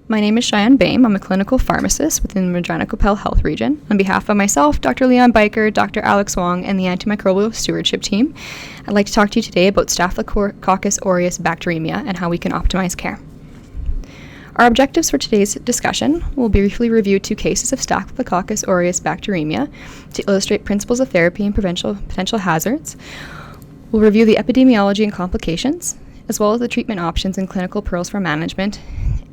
My name is Cheyenne Bame. I'm a clinical pharmacist within the Regina Coppell Health Region. On behalf of myself, Dr. Leon Biker, Dr. Alex Wong, and the Antimicrobial Stewardship Team, I'd like to talk to you today about Staphylococcus Aureus Bacteremia and how we can optimize care. Our objectives for today's discussion will briefly review 2 cases of Staphylococcus Aureus Bacteremia to illustrate principles of therapy and potential hazards. We'll review the epidemiology and complications, as well as the treatment options and clinical pearls for management.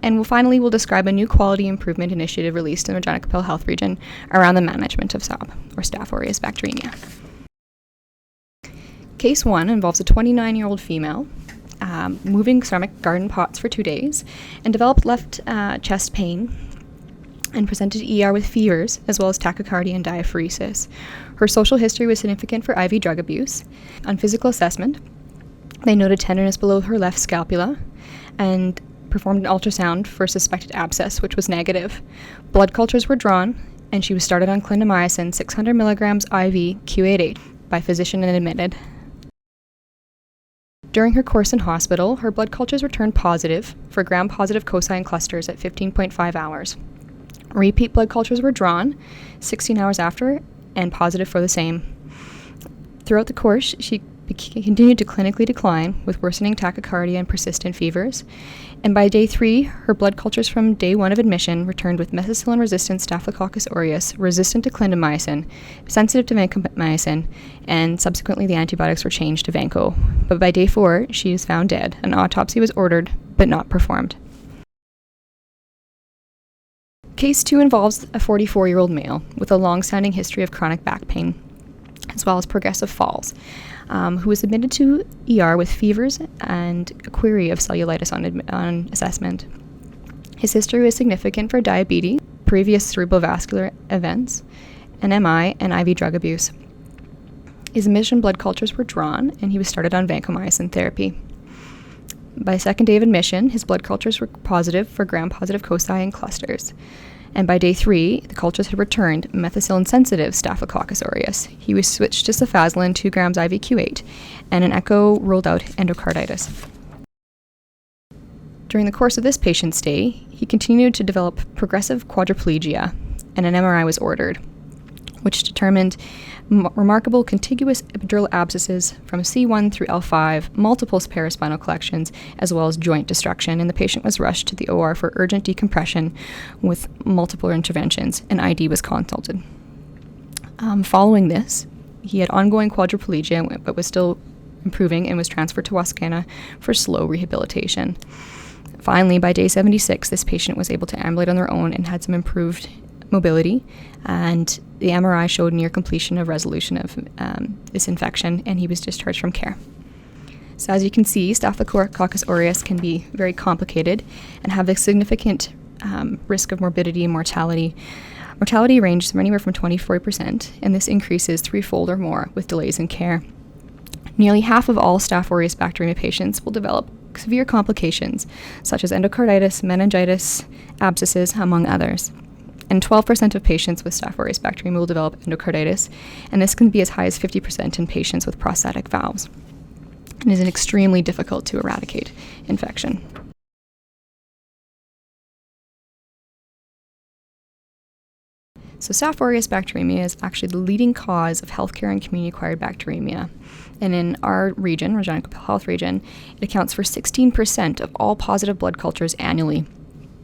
And we'll describe a new quality improvement initiative released in the Regina Coppell Health Region around the management of SAB, or Staph aureus bacteremia. Case 1 involves a 29-year-old female moving ceramic garden pots for 2 days and developed left chest pain and presented to ER with fevers as well as tachycardia and diaphoresis. Her social history was significant for IV drug abuse. On physical assessment, they noted tenderness below her left scapula and performed an ultrasound for suspected abscess, which was negative. Blood cultures were drawn, and she was started on clindamycin 600 milligrams IV Q88 by physician and admitted. During her course in hospital, her blood cultures returned positive for gram-positive foci and clusters at 15.5 hours. Repeat blood cultures were drawn 16 hours after and positive for the same. Throughout the course, she continued to clinically decline with worsening tachycardia and persistent fevers. And by day 3, her blood cultures from day 1 of admission returned with methicillin-resistant Staphylococcus aureus, resistant to clindamycin, sensitive to vancomycin, and subsequently the antibiotics were changed to Vanco. But by day 4, she was found dead. An autopsy was ordered, but not performed. Case 2 involves a 44-year-old male with a long-standing history of chronic back pain, as well as progressive falls, who was admitted to ER with fevers and a query of cellulitis on assessment. His history was significant for diabetes, previous cerebrovascular events, an MI, and IV drug abuse. His admission blood cultures were drawn, and he was started on vancomycin therapy. By second day of admission, his blood cultures were positive for gram-positive foci and clusters. And by day 3, the cultures had returned methicillin-sensitive Staphylococcus aureus. He was switched to cefazolin 2 grams IV Q8, and an echo ruled out endocarditis. During the course of this patient's stay, he continued to develop progressive quadriplegia, and an MRI was ordered, which determined remarkable contiguous epidural abscesses from C1 through L5, multiple paraspinal collections, as well as joint destruction, and the patient was rushed to the OR for urgent decompression with multiple interventions, and ID was consulted. Following this, he had ongoing quadriplegia, but was still improving and was transferred to Wascana for slow rehabilitation. Finally, by day 76, this patient was able to ambulate on their own and had some improved mobility, and the MRI showed near completion of resolution of this infection, and he was discharged from care. So as you can see, Staphylococcus aureus can be very complicated and have a significant risk of morbidity and mortality. Mortality ranges from anywhere from 24%, and this increases 3-fold or more with delays in care. Nearly half of all Staph aureus bacteremia patients will develop severe complications, such as endocarditis, meningitis, abscesses, among others. And 12% of patients with Staph aureus bacteremia will develop endocarditis, and this can be as high as 50% in patients with prosthetic valves, and is an extremely difficult to eradicate infection. So Staph aureus bacteremia is actually the leading cause of healthcare and community-acquired bacteremia. And in our region, Regina Coppell Health Region, it accounts for 16% of all positive blood cultures annually.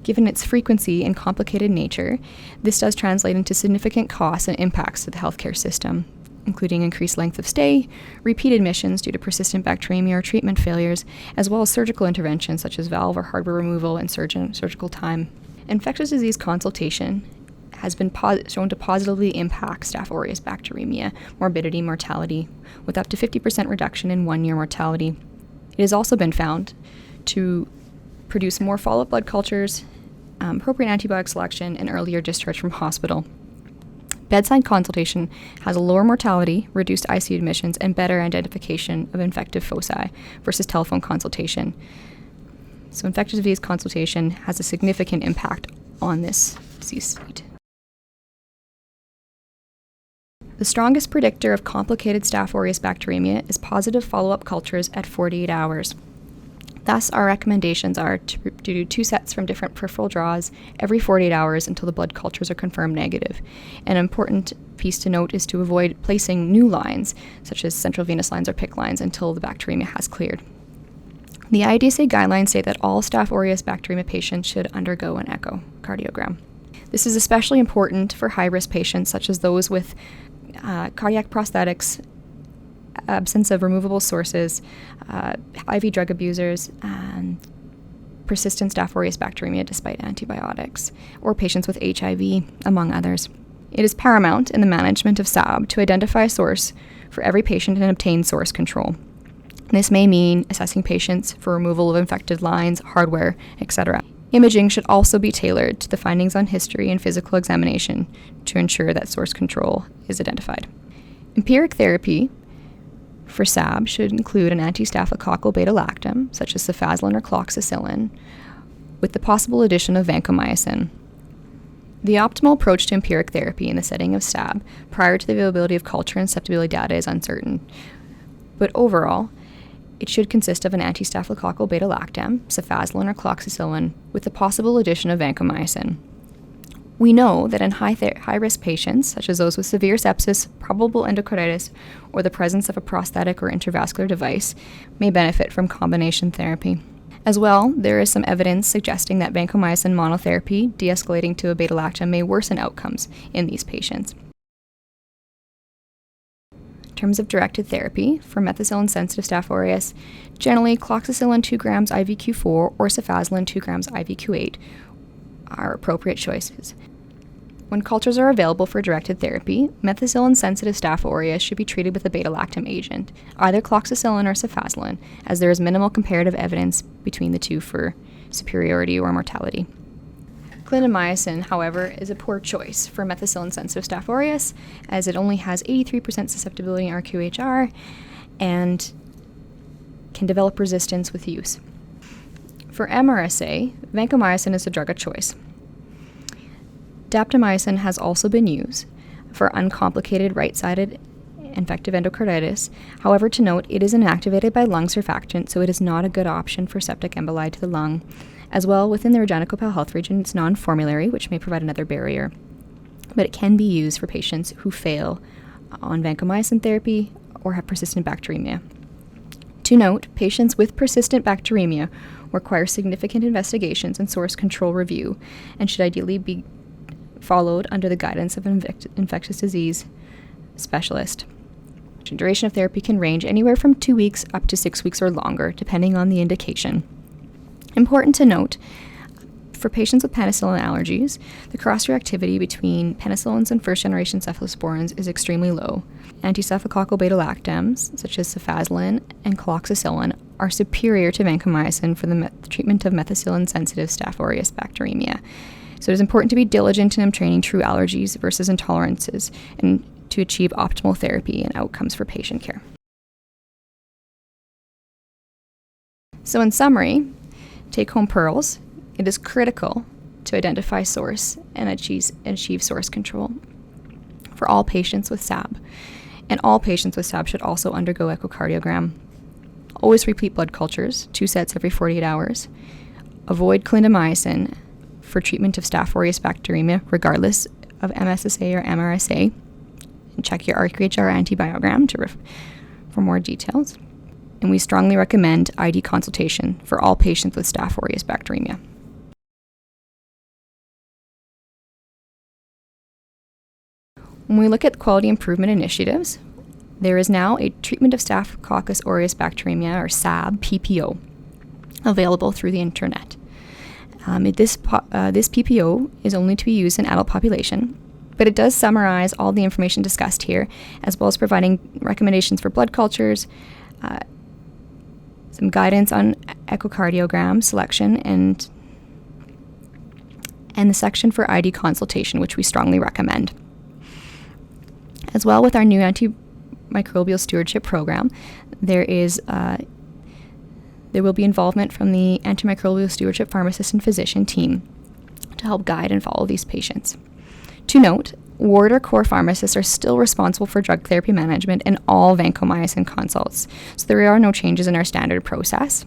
Given its frequency and complicated nature, this does translate into significant costs and impacts to the healthcare system, including increased length of stay, repeat admissions due to persistent bacteremia or treatment failures, as well as surgical interventions such as valve or hardware removal and surgical time. Infectious disease consultation has been shown to positively impact Staph aureus bacteremia morbidity and mortality, with up to 50% reduction in 1-year mortality. It has also been found to produce more follow-up blood cultures, appropriate antibiotic selection, and earlier discharge from hospital. Bedside consultation has a lower mortality, reduced ICU admissions, and better identification of infective foci versus telephone consultation. So infectious disease consultation has a significant impact on this disease state. The strongest predictor of complicated Staph aureus bacteremia is positive follow-up cultures at 48 hours. Thus, our recommendations are to do 2 sets from different peripheral draws every 48 hours until the blood cultures are confirmed negative. An important piece to note is to avoid placing new lines, such as central venous lines or PICC lines, until the bacteremia has cleared. The IDSA guidelines say that all Staph aureus bacteremia patients should undergo an echocardiogram. This is especially important for high-risk patients, such as those with cardiac prosthetics, absence of removable sources, IV drug abusers, and persistent Staph aureus bacteremia despite antibiotics, or patients with HIV, among others. It is paramount in the management of SAB to identify a source for every patient and obtain source control. This may mean assessing patients for removal of infected lines, hardware, etc. Imaging should also be tailored to the findings on history and physical examination to ensure that source control is identified. Empiric therapy for SAB should include an anti-staphylococcal beta-lactam, such as cefazolin or cloxacillin, with the possible addition of vancomycin. The optimal approach to empiric therapy in the setting of SAB prior to the availability of culture and susceptibility data is uncertain, but overall, it should consist of an anti-staphylococcal beta-lactam, cefazolin or cloxacillin, with the possible addition of vancomycin. We know that in high-risk patients, such as those with severe sepsis, probable endocarditis, or the presence of a prosthetic or intravascular device, may benefit from combination therapy. As well, there is some evidence suggesting that vancomycin monotherapy, de-escalating to a beta-lactam, may worsen outcomes in these patients. In terms of directed therapy, for methicillin-sensitive Staph aureus, generally cloxacillin 2 grams IVQ4 or cefazolin 2 grams IVQ8 are appropriate choices. When cultures are available for directed therapy, methicillin-sensitive Staph aureus should be treated with a beta-lactam agent, either cloxacillin or cefazolin, as there is minimal comparative evidence between the two for superiority or mortality. Clindamycin, however, is a poor choice for methicillin-sensitive Staph aureus, as it only has 83% susceptibility in RQHR and can develop resistance with use. For MRSA, vancomycin is a drug of choice. Daptomycin has also been used for uncomplicated right-sided infective endocarditis. However, to note, it is inactivated by lung surfactant, so it is not a good option for septic emboli to the lung. As well, within the Regina-Coppell Health region, it's non-formulary, which may provide another barrier. But it can be used for patients who fail on vancomycin therapy or have persistent bacteremia. To note, patients with persistent bacteremia require significant investigations and source control review and should ideally be followed under the guidance of an infectious disease specialist. The duration of therapy can range anywhere from 2 weeks up to 6 weeks or longer, depending on the indication. Important to note, for patients with penicillin allergies, the cross-reactivity between penicillins and first-generation cephalosporins is extremely low. Anti-staphylococcal beta-lactams, such as cefazolin and cloxacillin, are superior to vancomycin for the treatment of methicillin-sensitive Staph aureus bacteremia. So it is important to be diligent in obtaining true allergies versus intolerances and to achieve optimal therapy and outcomes for patient care. So in summary, take-home pearls, it is critical to identify source and achieve source control for all patients with SAB. And all patients with SAB should also undergo echocardiogram. Always repeat blood cultures, 2 sets every 48 hours. Avoid clindamycin for treatment of Staph aureus bacteremia, regardless of MSSA or MRSA. And check your RQHR antibiogram for more details. And we strongly recommend ID consultation for all patients with Staph aureus bacteremia. When we look at quality improvement initiatives, there is now a treatment of Staphylococcus Aureus Bacteremia, or SAB, PPO, available through the internet. This PPO is only to be used in adult population, but it does summarize all the information discussed here, as well as providing recommendations for blood cultures, some guidance on echocardiogram selection, and the section for ID consultation, which we strongly recommend. As well, with our new antimicrobial stewardship program, there will be involvement from the antimicrobial stewardship pharmacist and physician team to help guide and follow these patients. To note, ward or core pharmacists are still responsible for drug therapy management in all vancomycin consults, so there are no changes in our standard process.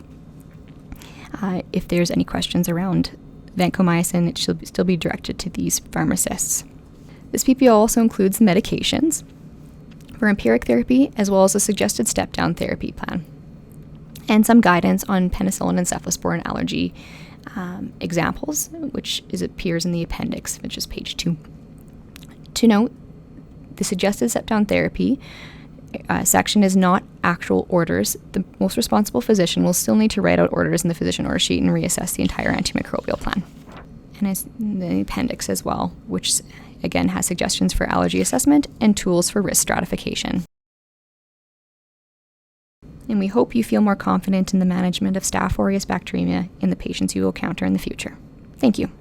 If there's any questions around vancomycin, it should still be directed to these pharmacists. This PPO also includes medications for empiric therapy, as well as a suggested step-down therapy plan, and some guidance on penicillin and cephalosporin allergy examples, which appears in the appendix, which is page 2. To note, the suggested step-down therapy section is not actual orders. The most responsible physician will still need to write out orders in the physician order sheet and reassess the entire antimicrobial plan. And as in the appendix as well, which again has suggestions for allergy assessment and tools for risk stratification. And we hope you feel more confident in the management of Staph aureus bacteremia in the patients you will encounter in the future. Thank you.